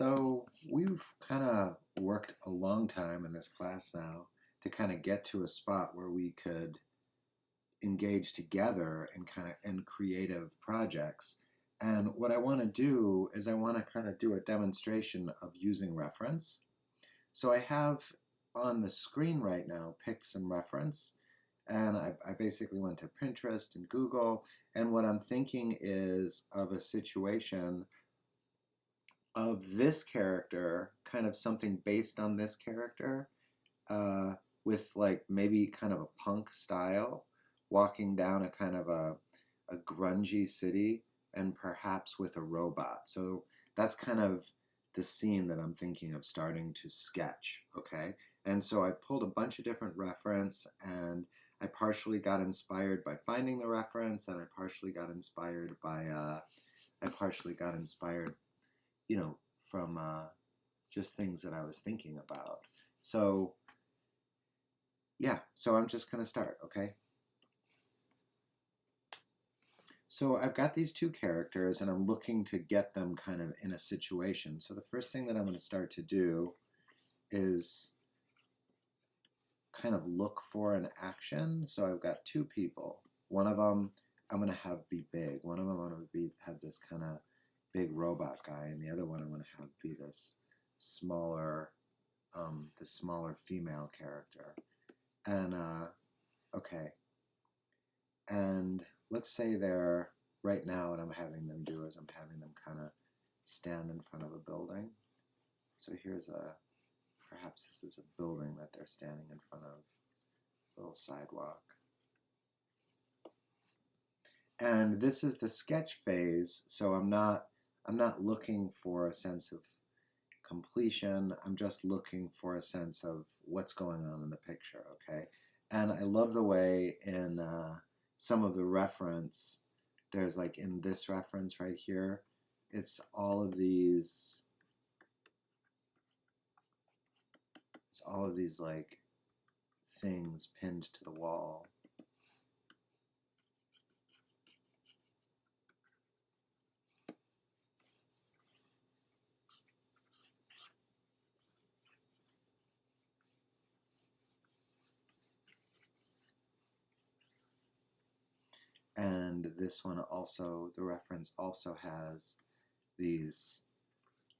So we've kind of worked a long time in this class now to kind of get to a spot where we could engage together in creative projects. And what I want to do is I want to kind of do a demonstration of using reference. So I have on the screen right now picked some reference, and I basically went to Pinterest and Google, and what I'm thinking is of a situation of this character, kind of something based on this character, with like maybe kind of a punk style, walking down a kind of a grungy city, and perhaps with a robot. So that's kind of the scene that I'm thinking of starting to sketch, okay? And so I pulled a bunch of different reference, and I partially got inspired by finding the reference, and I partially got inspired by, you know, from just things that I was thinking about. So, yeah, so I'm just going to start, okay? So I've got these two characters, and I'm looking to get them kind of in a situation. So the first thing that I'm going to start to do is kind of look for an action. So I've got two people. One of them I'm going to have be big. One of them I'm going to have this kind of big robot guy, and the other one I'm going to have be this smaller female character. And okay, and let's say they're right now. What I'm having them do is I'm having them kind of stand in front of a building. So here's perhaps this is a building that they're standing in front of, a little sidewalk. And this is the sketch phase, so I'm not looking for a sense of completion. I'm just looking for a sense of what's going on in the picture, okay? And I love the way in some of the reference, there's like in this reference right here, it's all of these like things pinned to the wall. And this one also, the reference also has these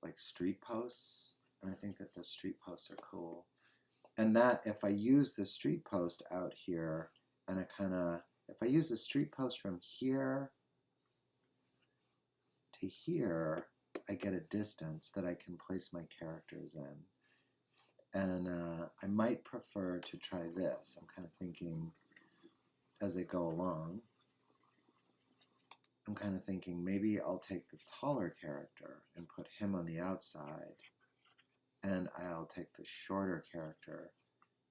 like street posts, and I think that the street posts are cool. And that if I use the street post out here, and if I use the street post from here to here, I get a distance that I can place my characters in. And I might prefer to try this. I'm kind of thinking as I go along, I'm kind of thinking maybe I'll take the taller character and put him on the outside, and I'll take the shorter character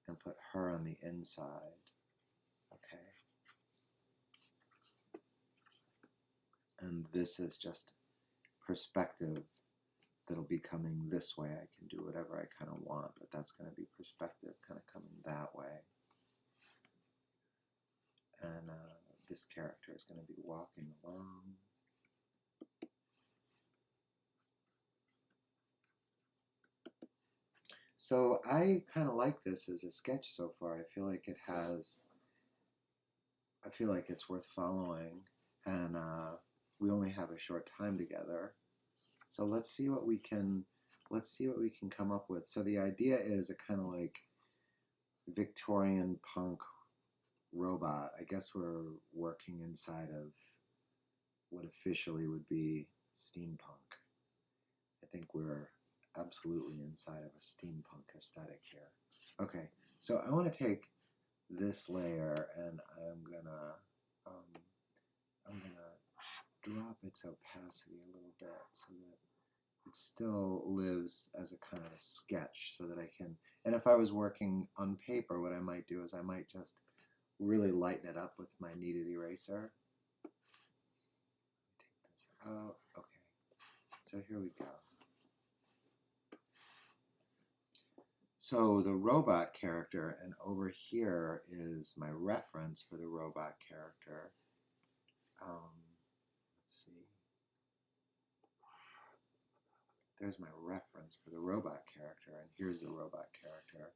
and put her on the inside. Okay. And this is just perspective that'll be coming this way. I can do whatever I kind of want, but that's going to be perspective kind of coming that way. And this character is going to be walking along. So I kind of like this as a sketch so far. I feel like it's worth following, and we only have a short time together. So let's see what we can come up with. So the idea is a kind of like Victorian punk robot. I guess we're working inside of what officially would be steampunk. I think we're absolutely inside of a steampunk aesthetic here. Okay, so I want to take this layer, and I'm gonna drop its opacity a little bit so that it still lives as a kind of a sketch, so that I can, and if I was working on paper, what I might do is I might just really lighten it up with my kneaded eraser. Take this out. Okay, so here we go. So the robot character, and over here is my reference for the robot character. Let's see. there's my reference for the robot character, and here's the robot character.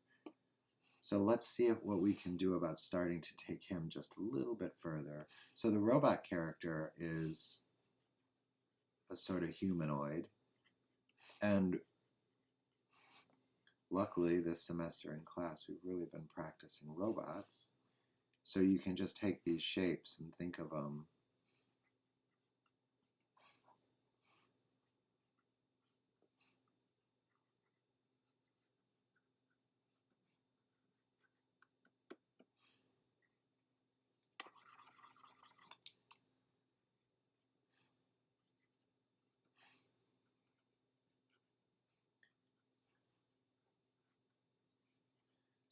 So let's see what we can do about starting to take him just a little bit further. So the robot character is a sort of humanoid, and luckily this semester in class we've really been practicing robots. So you can just take these shapes and think of them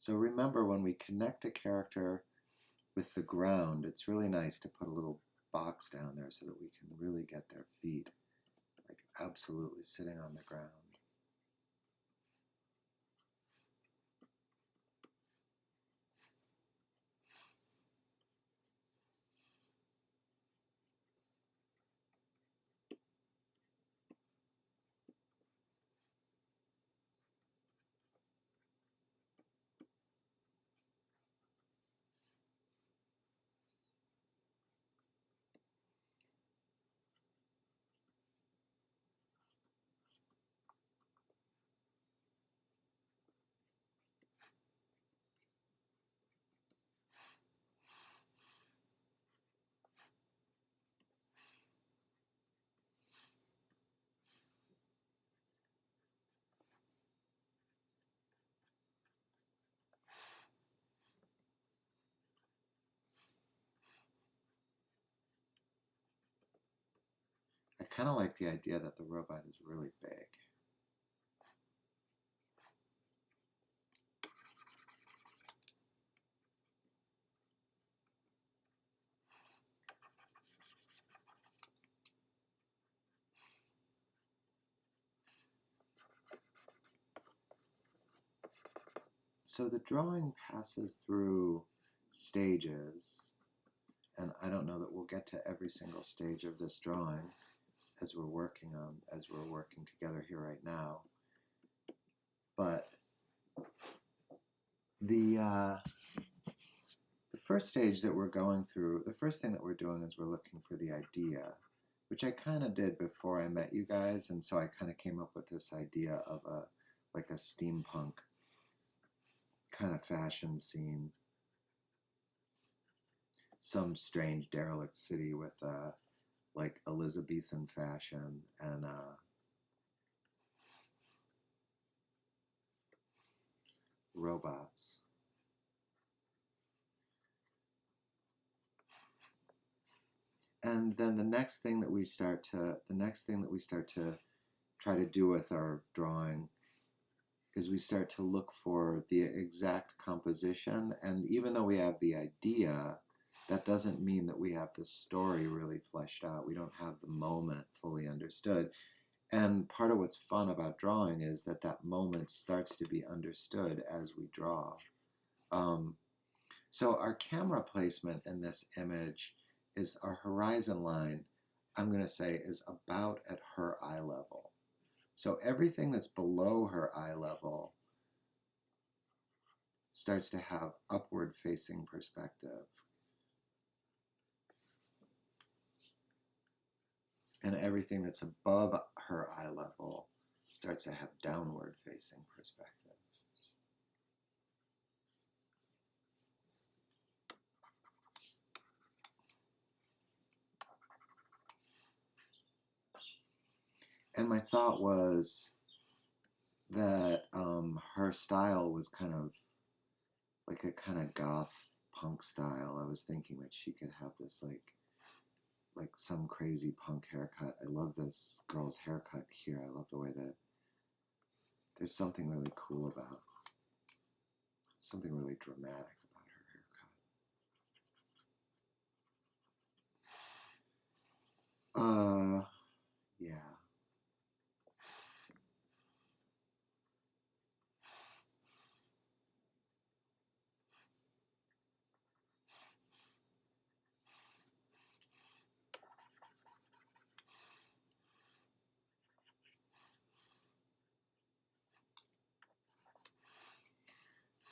So remember, when we connect a character with the ground, it's really nice to put a little box down there so that we can really get their feet like absolutely sitting on the ground. I kind of like the idea that the robot is really big. So the drawing passes through stages, and I don't know that we'll get to every single stage of this drawing as we're working together here right now. But the first stage that we're going through, the first thing that we're doing is we're looking for the idea, which I kind of did before I met you guys, and so I kind of came up with this idea of like a steampunk kind of fashion scene, some strange derelict city with like Elizabethan fashion and robots. And then the next thing that we start to try to do with our drawing is we start to look for the exact composition. And even though we have the idea, that doesn't mean that we have the story really fleshed out. We don't have the moment fully understood. And part of what's fun about drawing is that that moment starts to be understood as we draw. So our camera placement in this image is our horizon line, I'm going to say, is about at her eye level. So everything that's below her eye level starts to have upward facing perspective. And everything that's above her eye level starts to have downward facing perspective. And my thought was that her style was kind of like a kind of goth punk style. I was thinking that she could have this like some crazy punk haircut. I love this girl's haircut here. I love the way that there's something really cool about, something really dramatic about her haircut. Yeah.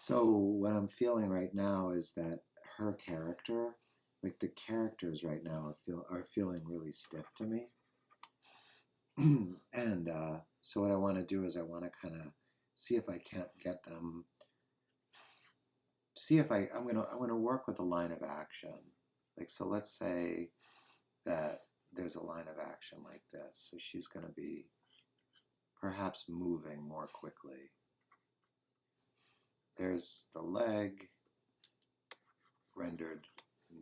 So what I'm feeling right now is that her character, like the characters right now, are feeling really stiff to me. And so what I want to do is I want to kind of see if I can't get them. See if I'm gonna work with a line of action. Like, so let's say that there's a line of action like this. So she's gonna be perhaps moving more quickly. There's the leg, rendered,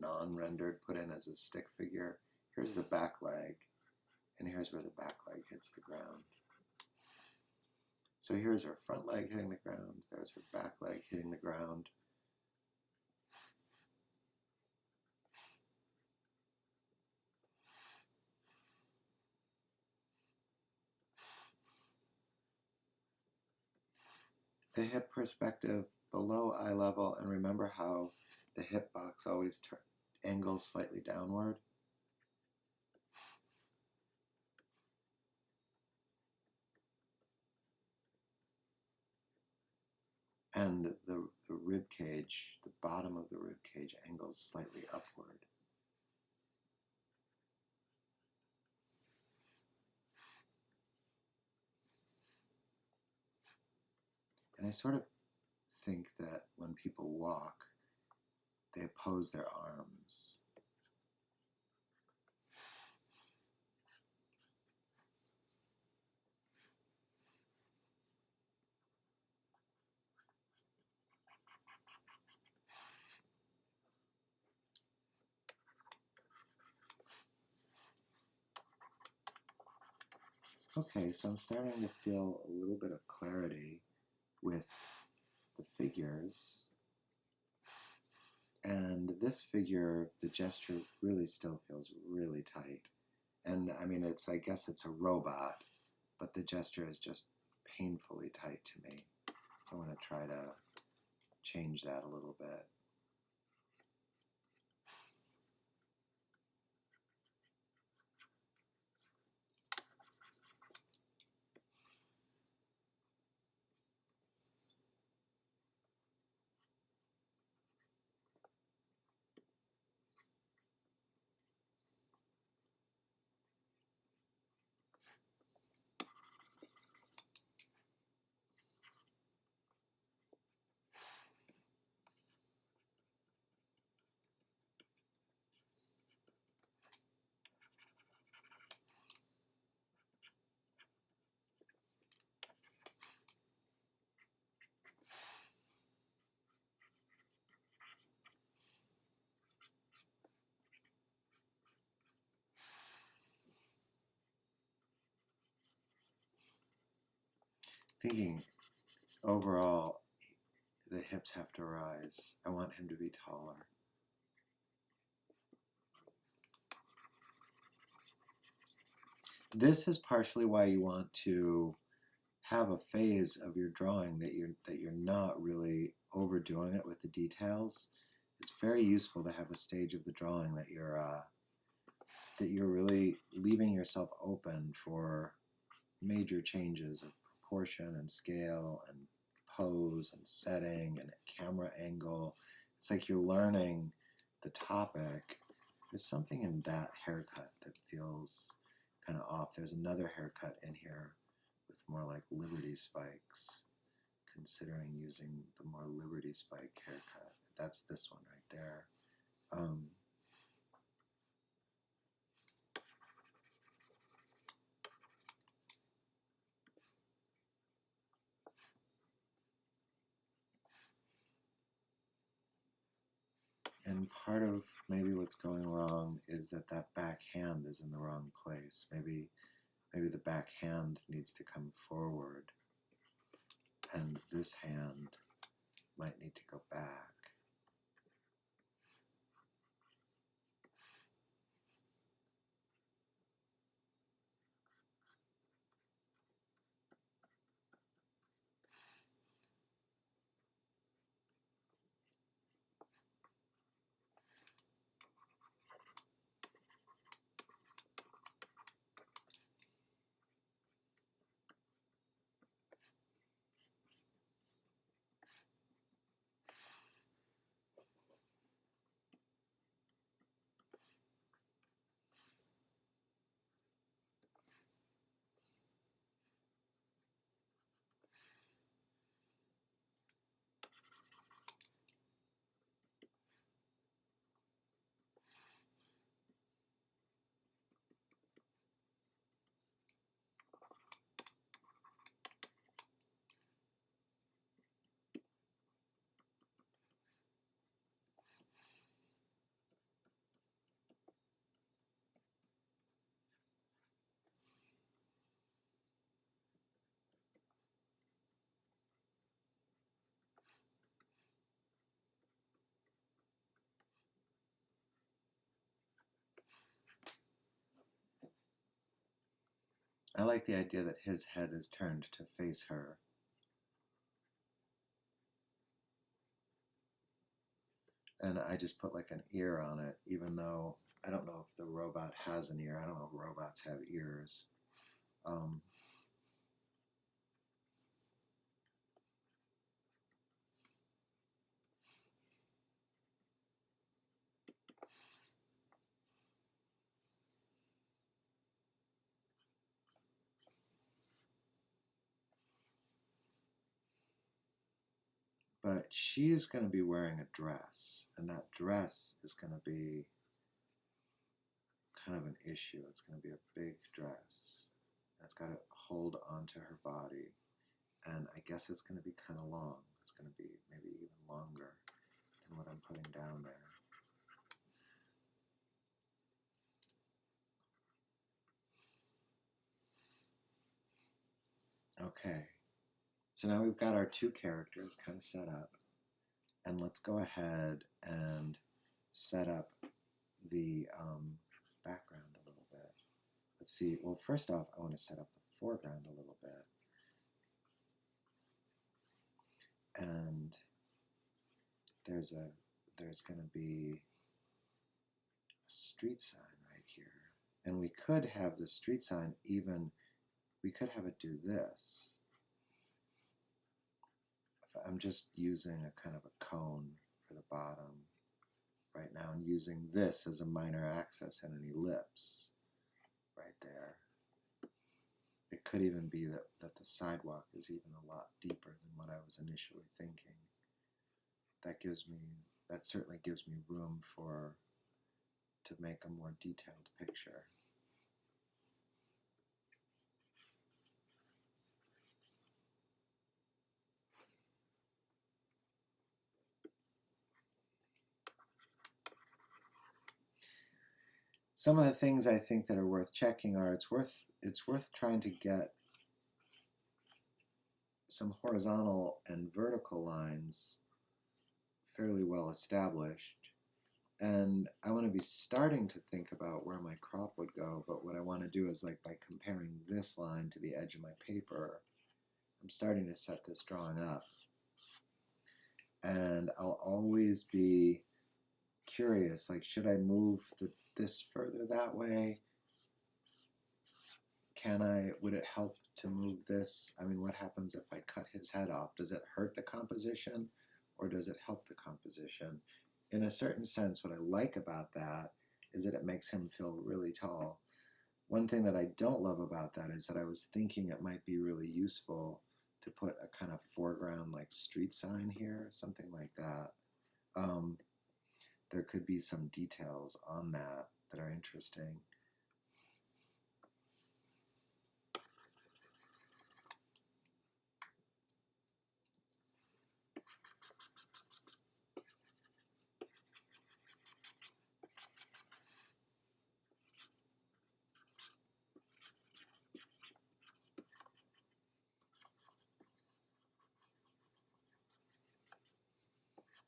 non-rendered, put in as a stick figure. Here's the back leg, and here's where the back leg hits the ground. So here's her front leg hitting the ground, there's her back leg hitting the ground. The hip perspective below eye level, and remember how the hip box always angles slightly downward? And the rib cage, the bottom of the rib cage angles slightly upward. And I sort of think that when people walk, they oppose their arms. Okay, so I'm starting to feel a little bit of clarity with the figures. And this figure, the gesture really still feels really tight. And I mean, I guess it's a robot, but the gesture is just painfully tight to me. So I'm going to try to change that a little bit. Thinking overall, the hips have to rise. I want him to be taller. This is partially why you want to have a phase of your drawing that you're not really overdoing it with the details. It's very useful to have a stage of the drawing that you're really leaving yourself open for major changes of proportion and scale and pose and setting and camera angle. It's like you're learning the topic. There's something in that haircut that feels kind of off. There's another haircut in here with more like Liberty spikes, considering using the more Liberty spike haircut. That's this one right there. And part of maybe what's going wrong is that back hand is in the wrong place. Maybe the back hand needs to come forward, and this hand might need to go back. I like the idea that his head is turned to face her. And I just put like an ear on it, even though I don't know if the robot has an ear. I don't know if robots have ears. But she's going to be wearing a dress, and that dress is going to be kind of an issue. It's going to be a big dress. It's got to hold onto her body, and I guess it's going to be kind of long. It's going to be maybe even longer than what I'm putting down there. Okay, so now we've got our two characters kind of set up, and let's go ahead and set up the background a little bit. Let's see, well, first off, I want to set up the foreground a little bit. And there's going to be a street sign right here. And we could have the street sign we could have it do this. I'm just using a kind of a cone for the bottom right now and using this as a minor axis and an ellipse right there. It could even be that the sidewalk is even a lot deeper than what I was initially thinking. That certainly gives me room to make a more detailed picture. Some of the things I think that are worth checking are it's worth trying to get some horizontal and vertical lines fairly well established. And I want to be starting to think about where my crop would go, but what I want to do is, like, by comparing this line to the edge of my paper, I'm starting to set this drawing up. And I'll always be curious, like, should I move this further that way? Would it help to move this? I mean, what happens if I cut his head off? Does it hurt the composition or does it help the composition? In a certain sense, what I like about that is that it makes him feel really tall. One thing that I don't love about that is that I was thinking it might be really useful to put a kind of foreground like street sign here, something like that. There could be some details on that are interesting.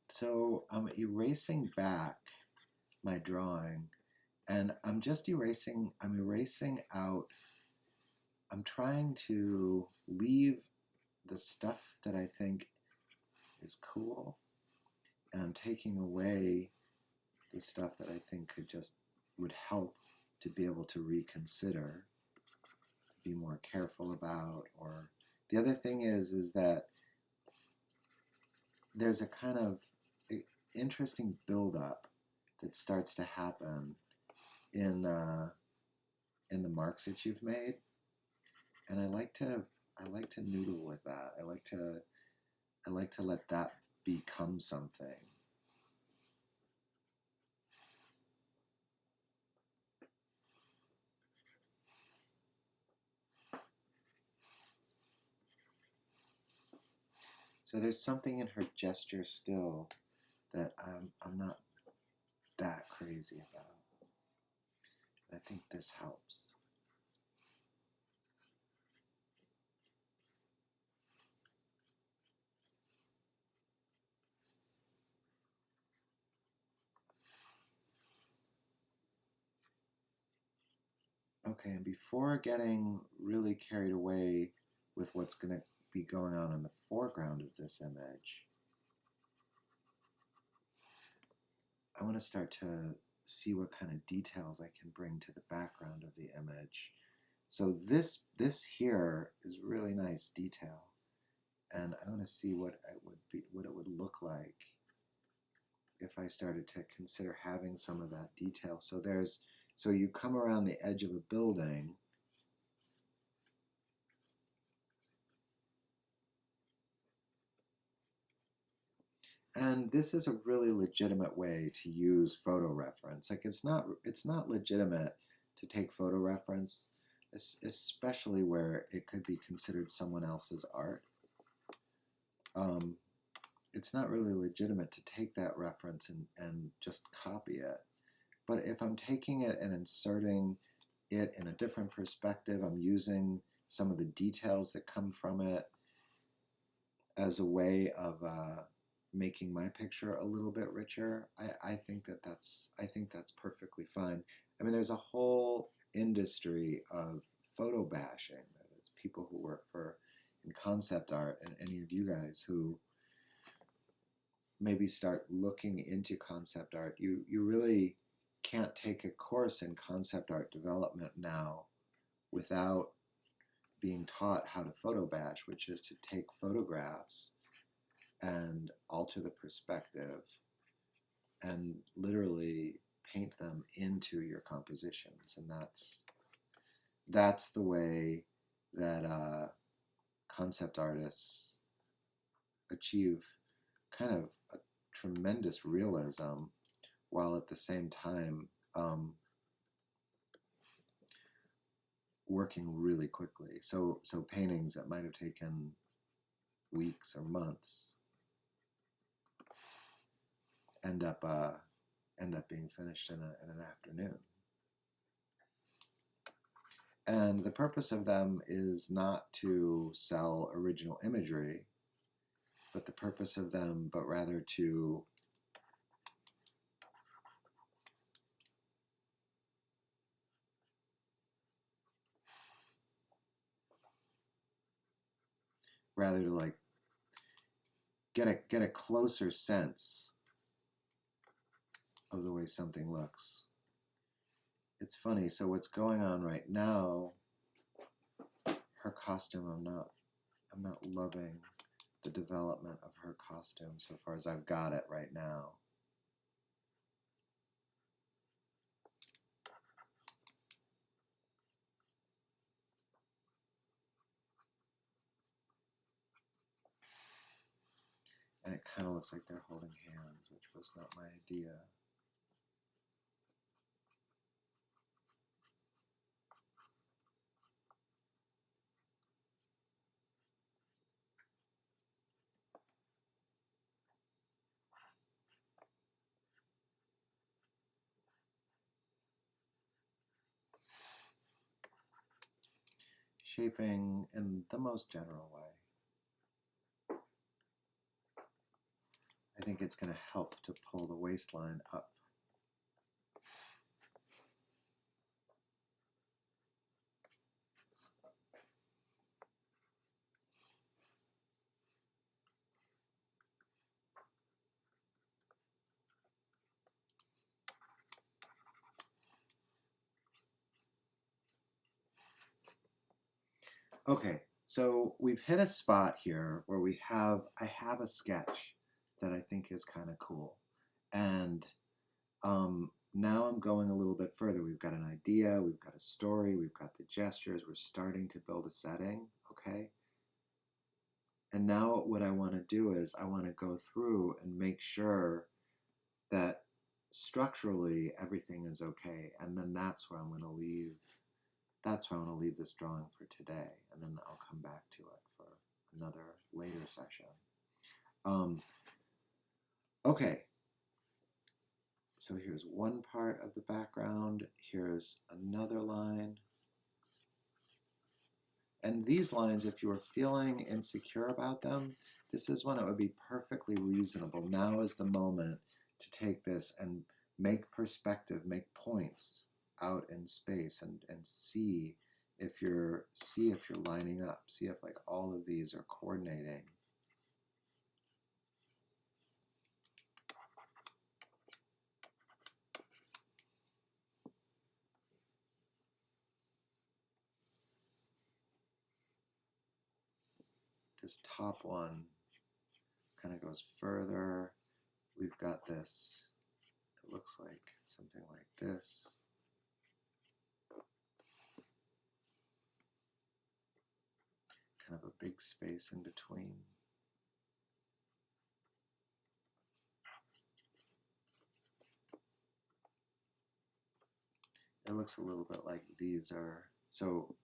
So I'm erasing back my drawing, and I'm erasing out, I'm trying to leave the stuff that I think is cool, and I'm taking away the stuff that I think would help to be able to reconsider, be more careful about. Or the other thing is that there's a kind of interesting buildup that starts to happen in the marks that you've made, and I like to noodle with that. I like to let that become something. So there's something in her gesture still that I'm not that crazy about. I think this helps. Okay, and before getting really carried away with what's going to be going on in the foreground of this image, I want to start to see what kind of details I can bring to the background of the image. So this here is really nice detail, and I want to see what it would look like if I started to consider having some of that detail. So you come around the edge of a building, and this is a really legitimate way to use photo reference. Like it's not legitimate to take photo reference, especially where it could be considered someone else's art. It's not really legitimate to take that reference and just copy it. But if I'm taking it and inserting it in a different perspective, I'm using some of the details that come from it as a way of making my picture a little bit richer. I think that's perfectly fine. I mean, there's a whole industry of photo bashing. There's people who work in concept art, and any of you guys who maybe start looking into concept art, you really can't take a course in concept art development now without being taught how to photo bash, which is to take photographs and alter the perspective and literally paint them into your compositions. And that's the way that concept artists achieve kind of a tremendous realism while at the same time working really quickly. So paintings that might have taken weeks or months end up being finished in an afternoon. And the purpose of them is not to sell original imagery, but the purpose of them, but rather to like get a closer sense of the way something looks. It's funny. So what's going on right now? Her costume, I'm not loving the development of her costume so far as I've got it right now. And it kind of looks like they're holding hands, which was not my idea. Shaping in the most general way. I think it's going to help to pull the waistline up. Okay, so we've hit a spot here where I have a sketch that I think is kind of cool. And now I'm going a little bit further. We've got an idea, we've got a story, we've got the gestures, we're starting to build a setting, okay? And now what I want to do is I want to go through and make sure that structurally everything is okay. And then that's where I'm going to leave this drawing for today, and then I'll come back to it for another later session. Okay, so here's one part of the background, here's another line. And these lines, if you are feeling insecure about them, this is when it would be perfectly reasonable. Now is the moment to take this and make perspective, make points out in space and see if you're lining up, see if like all of these are coordinating. This top one kind of goes further. We've got this, it looks like something like this. Kind of a big space in between. It looks a little bit like these are, so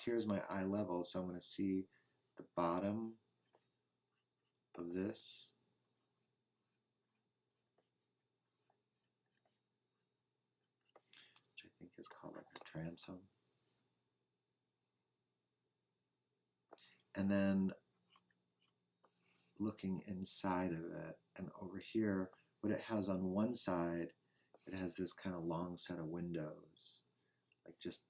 here's my eye level, so I'm going to see the bottom of this. Which I think is called like a transom. And then looking inside of it, and over here, what it has on one side, it has this kind of long set of windows, like just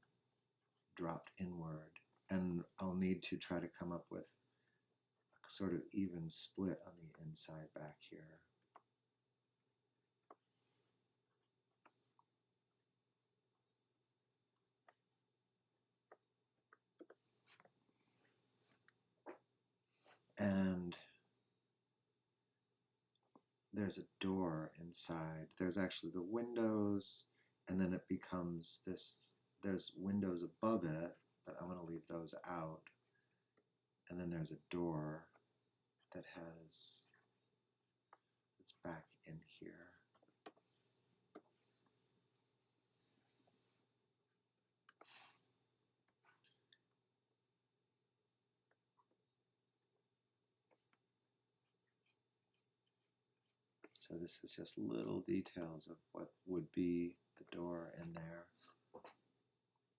dropped inward. And I'll need to try to come up with a sort of even split on the inside back here. And there's a door inside. There's actually the windows, and then it becomes this, there's windows above it, but I'm going to leave those out. And then there's a door that has, it's back in here. So this is just little details of what would be the door in there.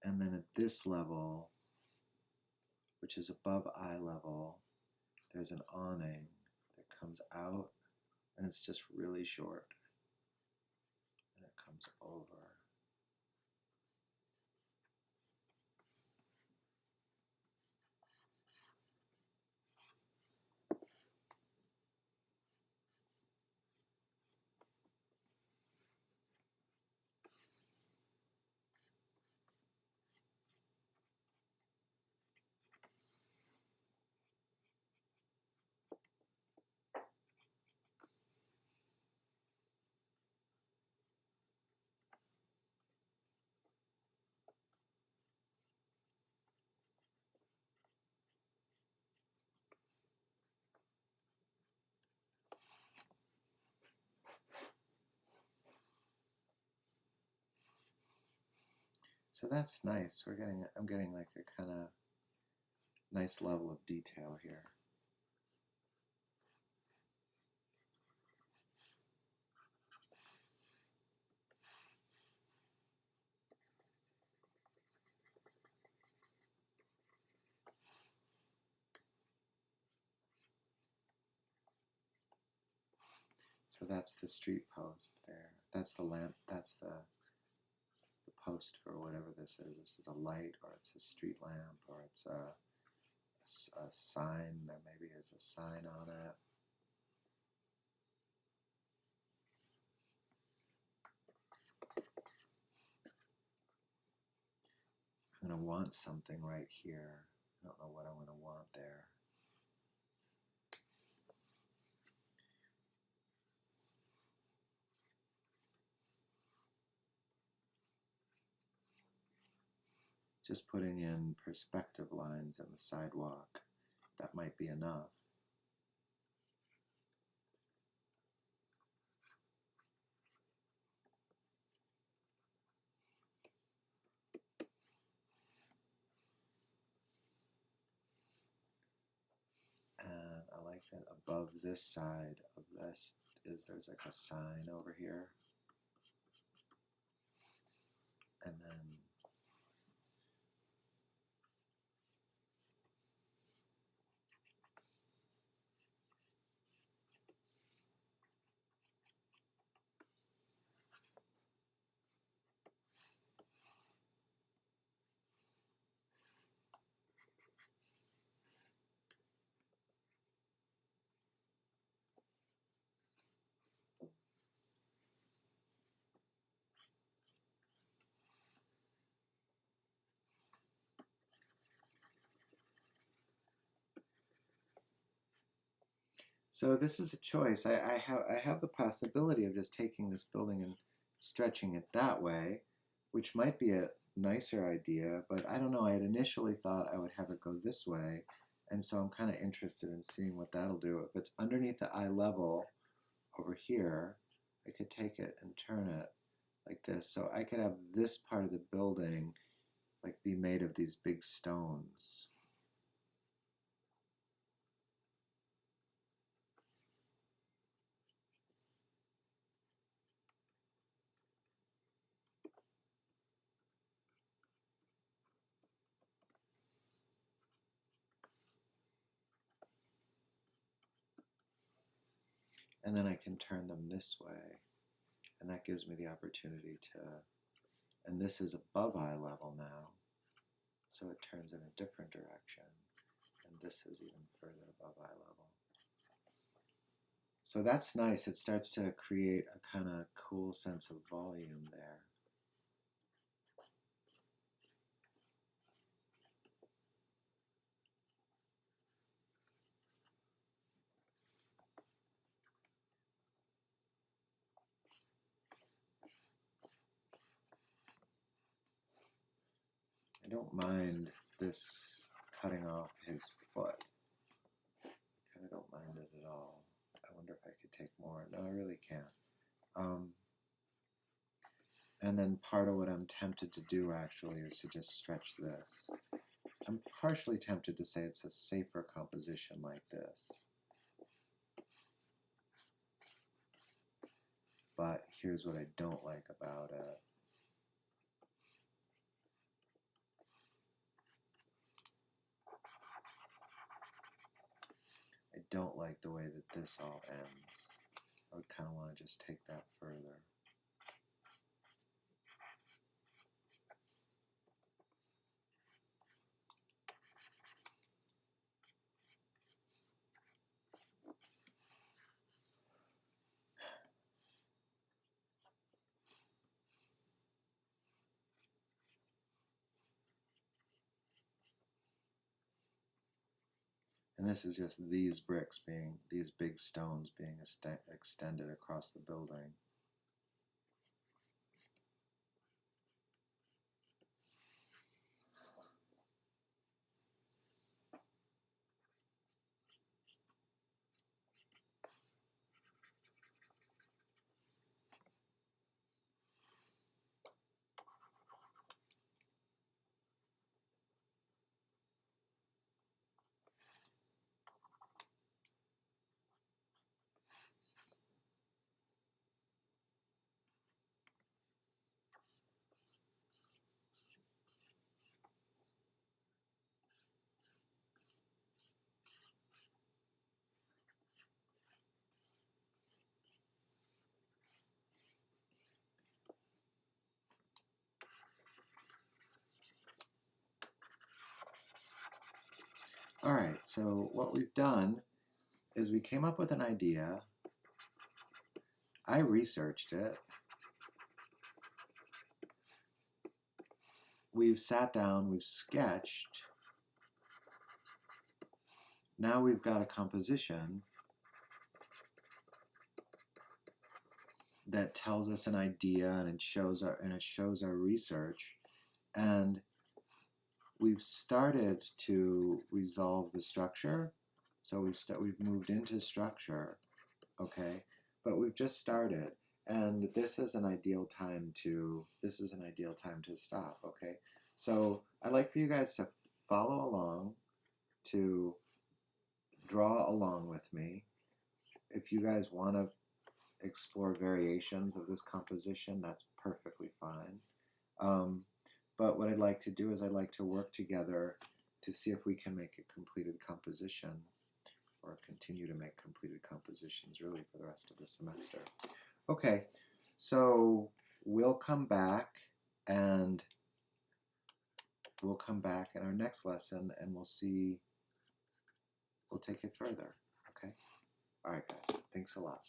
And then at this level, which is above eye level, there's an awning that comes out, and it's just really short. And it comes over. So that's nice. I'm getting like a kind of nice level of detail here. So that's the street post there. That's the lamp, that's the post for whatever this is. This is a light, or it's a street lamp, or it's a sign. There maybe is a sign on it. I'm going to want something right here. I don't know what I'm going to want there. Just putting in perspective lines in the sidewalk, that might be enough. And I like that above this side of this there's like a sign over here. And then So this is a choice. I have the possibility of just taking this building and stretching it that way, which might be a nicer idea, but I don't know. I had initially thought I would have it go this way, and so I'm kind of interested in seeing what that'll do. If it's underneath the eye level over here, I could take it and turn it like this. So I could have this part of the building like be made of these big stones. And then I can turn them this way, and that gives me the opportunity to, and this is above eye level now, so it turns in a different direction, and this is even further above eye level. So that's nice. It starts to create a kind of cool sense of volume there. I don't mind this cutting off his foot. I kind of don't mind it at all. I wonder if I could take more. No, I really can't. And then part of what I'm tempted to do actually is to just stretch this. I'm partially tempted to say it's a safer composition like this. But here's what I don't like about it. I don't like the way that this all ends. I would kind of want to just take that further. And this is just these bricks being, these big stones being extended across the building. All right, so what we've done is we came up with an idea. I researched it. We've sat down, we've sketched. Now we've got a composition that tells us an idea, and it shows our research, and we've started to resolve the structure. So we've moved into structure, okay, but we've just started, and this is an ideal time to stop, okay. So I'd like for you guys to follow along, to draw along with me. If you guys want to explore variations of this composition, that's perfectly fine. But what I'd like to do is I'd like to work together to see if we can make a completed composition, or continue to make completed compositions really for the rest of the semester. Okay, so we'll come back in our next lesson, and we'll take it further, okay? All right, guys, thanks a lot.